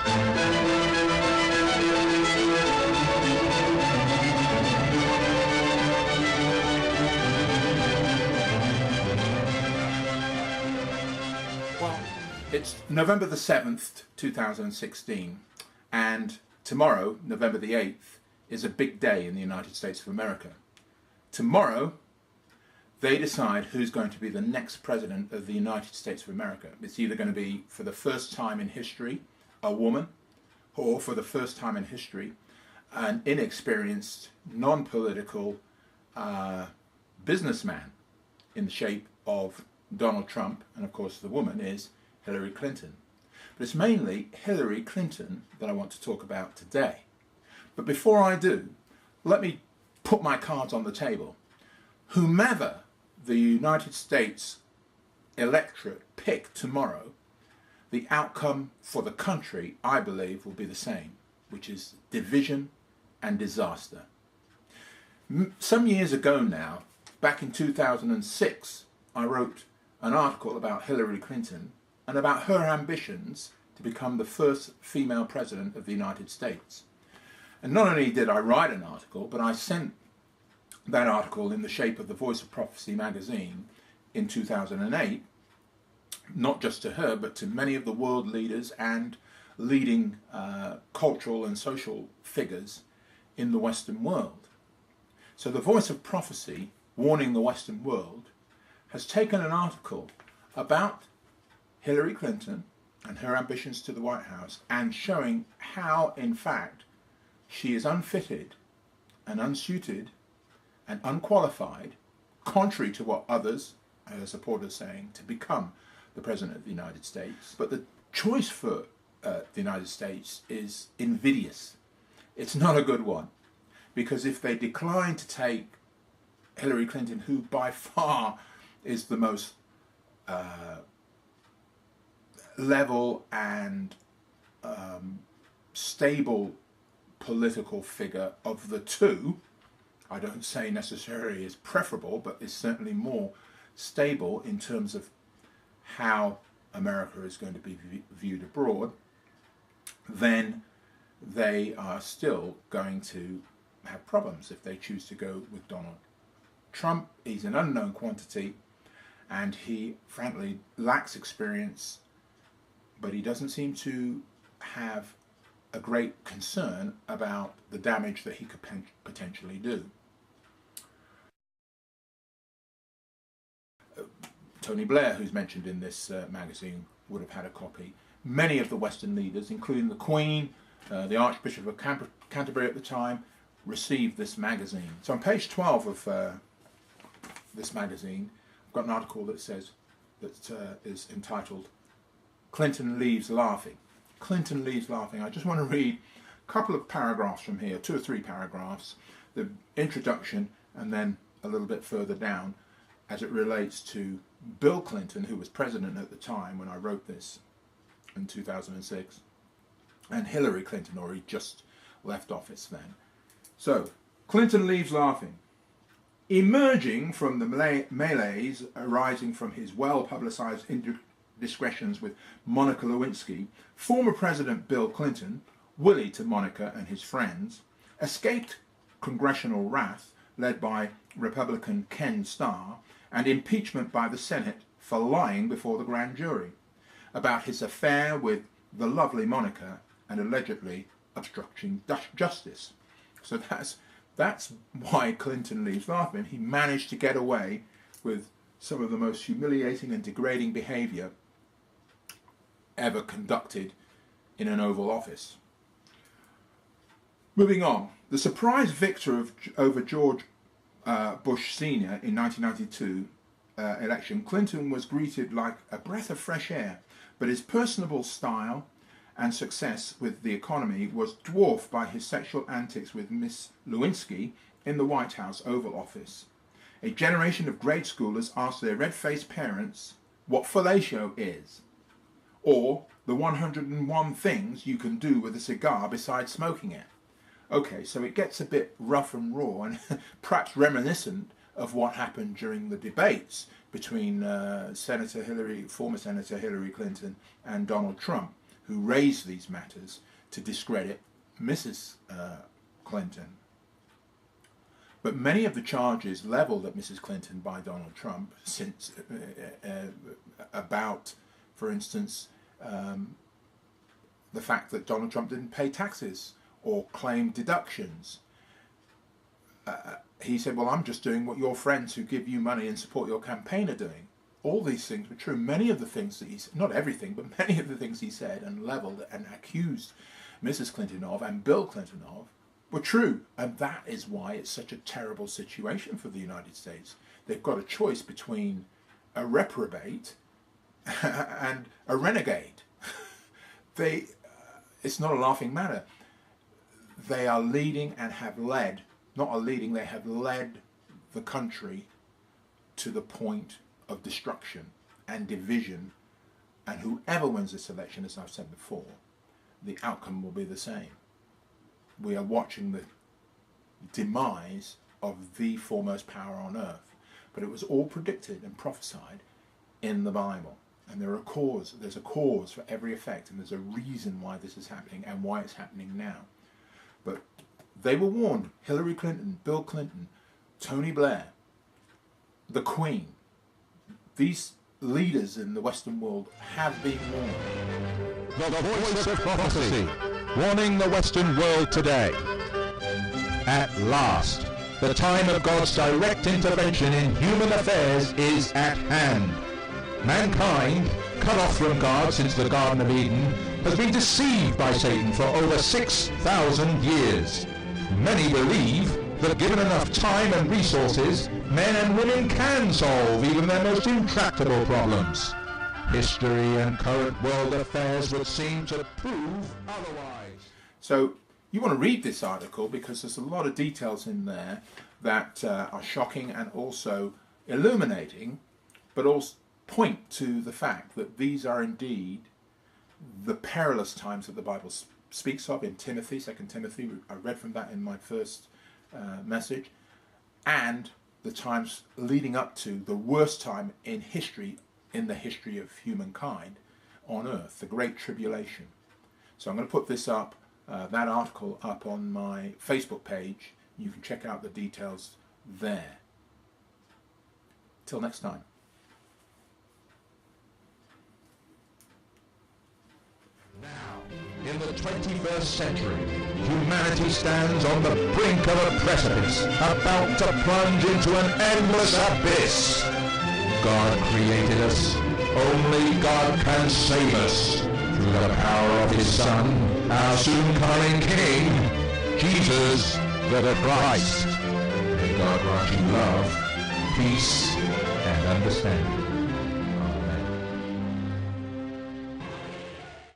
Well, it's November the 7th, 2016, and tomorrow, November the 8th, is a big day in the United States of America. Tomorrow, they decide who's going to be the next president of the United States of America. It's either going to be, for the first time in history, a woman, or for the first time in history, an inexperienced, non-political businessman in the shape of Donald Trump, and of course the woman is Hillary Clinton. But it's mainly Hillary Clinton that I want to talk about today. But before I do, let me put my cards on the table. Whomever the United States electorate pick tomorrow, the outcome for the country, I believe, will be the same, which is division and disaster. Some years ago now, back in 2006, I wrote an article about Hillary Clinton and about her ambitions to become the first female president of the United States. And not only did I write an article, but I sent that article in the shape of the Voice of Prophecy magazine in 2008, not just to her, but to many of the world leaders and leading cultural and social figures in the Western world. So the Voice of Prophecy, warning the Western world, has taken an article about Hillary Clinton and her ambitions to the White House and showing how, in fact, she is unfitted and unsuited and unqualified, contrary to what others, her supporters, are saying, to become the President of the United States. But the choice for the United States is invidious. It's not a good one, because if they decline to take Hillary Clinton, who by far is the most level and stable political figure of the two, I don't say necessarily is preferable, but is certainly more stable in terms of how America is going to be viewed abroad, then they are still going to have problems if they choose to go with Donald Trump. He's an unknown quantity, and he frankly lacks experience, but he doesn't seem to have a great concern about the damage that he could potentially do. Tony Blair, who's mentioned in this magazine, would have had a copy. Many of the Western leaders, including the Queen, the Archbishop of Canterbury at the time, received this magazine. So on page 12 of this magazine, I've got an article that says, that is entitled, "Clinton Leaves Laughing." Clinton leaves laughing. I just want to read a couple of paragraphs from here, 2 or 3 paragraphs, the introduction, and then a little bit further down as it relates to Bill Clinton, who was president at the time when I wrote this in 2006, and Hillary Clinton, or he just left office then. So, Clinton leaves laughing. Emerging from the melees arising from his well-publicized indiscretions with Monica Lewinsky, former President Bill Clinton, Willie to Monica and his friends, escaped congressional wrath led by Republican Ken Starr and impeachment by the Senate for lying before the grand jury about his affair with the lovely Monica and allegedly obstructing justice. So that's why Clinton leaves laughing. He managed to get away with some of the most humiliating and degrading behavior ever conducted in an Oval Office. Moving on, the surprise victor over George Bush Sr. in 1992 election, Clinton was greeted like a breath of fresh air, but his personable style and success with the economy was dwarfed by his sexual antics with Miss Lewinsky in the White House Oval Office. A generation of grade schoolers asked their red-faced parents what fellatio is, or the 101 things you can do with a cigar besides smoking it. Okay, so it gets a bit rough and raw and perhaps reminiscent of what happened during the debates between former Senator Hillary Clinton and Donald Trump. who raised these matters to discredit Mrs. Clinton. But many of the charges levelled at Mrs. Clinton by Donald Trump, since about, for instance, the fact that Donald Trump didn't pay taxes or claim deductions. He said, well, I'm just doing what your friends who give you money and support your campaign are doing. All these things were true. Many of the things that he's, not everything, but many of the things he said and levelled and accused Mrs. Clinton of and Bill Clinton of were true. And that is why it's such a terrible situation for the United States. They've got a choice between a reprobate and a renegade. It's not a laughing matter. They are leading and have led, not are leading, they have led the country to the point of destruction and division. And whoever wins this election, as I've said before, the outcome will be the same. We are watching the demise of the foremost power on earth. But it was all predicted and prophesied in the Bible. And there's a cause for every effect, and there's a reason why this is happening and why it's happening now. But they were warned. Hillary Clinton, Bill Clinton, Tony Blair, the Queen. These leaders in the Western world have been warned. The voice of prophecy, warning the Western world today. At last, the time of God's direct intervention in human affairs is at hand. Mankind, cut off from God since the Garden of Eden, has been deceived by Satan for over 6,000 years. Many believe that given enough time and resources, men and women can solve even their most intractable problems. History and current world affairs would seem to prove otherwise. So you want to read this article because there's a lot of details in there that are shocking and also illuminating, but also point to the fact that these are indeed the perilous times that the Bible speaks of in Timothy, 2 Timothy. I read from that in my first message, and the times leading up to the worst time in history, in the history of humankind on earth, the Great Tribulation. So I'm going to put this up, that article up on my Facebook page. You can check out the details there. Till next time. Now, in the 21st century, humanity stands on the brink of a precipice, about to plunge into an endless abyss. God created us. Only God can save us. Through the power of His Son, our soon-coming King, Jesus the Christ. May God grant you love, peace, and understanding.